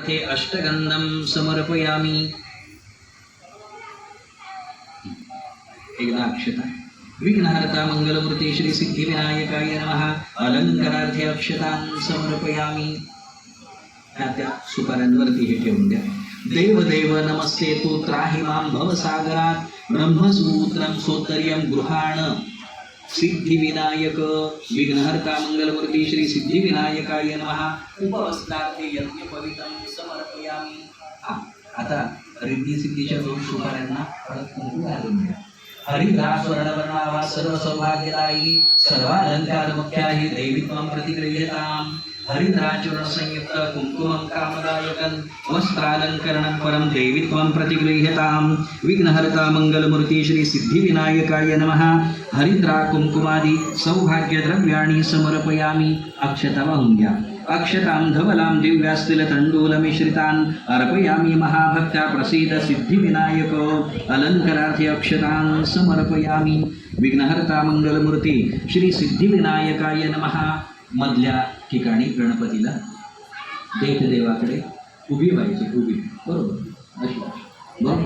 ते अष्टगंधं समर्पयामि। एकदा अक्षता विघ्नहर्ता मंगलमूर्ती श्री सिद्धिविनायकाय नमः। अलंकारार्थे अक्षतां समर्पयामि। त्या सुपाऱ्यांवरती हे ठेवून द्या। देव देव नमस्ते तू त्राहि मां भवसागरात्। ब्रह्मसूत्रं सोत्तर्यं गृहाण सिद्धिविनायक विघ्नहर्ता मंगलमूर्ती श्री सिद्धिविनायकाय नमः। उपवस्त्रार्थे यज्ञपवित्रं समर्पयामि। आता रिद्धी सिद्धीच्या दोन सुपाऱ्यांना परत कुंकू घालून द्या। हरिद्रा स्वर्णवर्णावा सर्व सौभाग्यदायी सर्वालंकार मुख्याहि दैवित्वं प्रतिगृह्यताम्। हरिद्राचूर्ण संयुक्त कुंकुमं कामदायकं वस्त्रालंकरणं परं दैवित्वं प्रतिगृह्यताम्। विघ्नहर्ता मंगलमूर्ती श्री सिद्धिविनायकाय नमः। हरिद्रा कुंकुमादि सौभाग्य द्रव्याणि समर्पयामि। अक्षता वाहून घ्या। अक्षतां धवलां दिव्यास्तिल तंडूलमिश्रितान् अर्पयामि महाभक्ता प्रसीद सिद्धिविनायक। अलंकारार्थे अक्षतां समर्पयामि। विघ्नहर्ता मंगलमूर्ती श्री सिद्धिविनायकाय नमः। मधल्या ठिकाणी गणपतीला देवाकडे उभी व्हायची, उभी, बरोबर अशी बरोबर।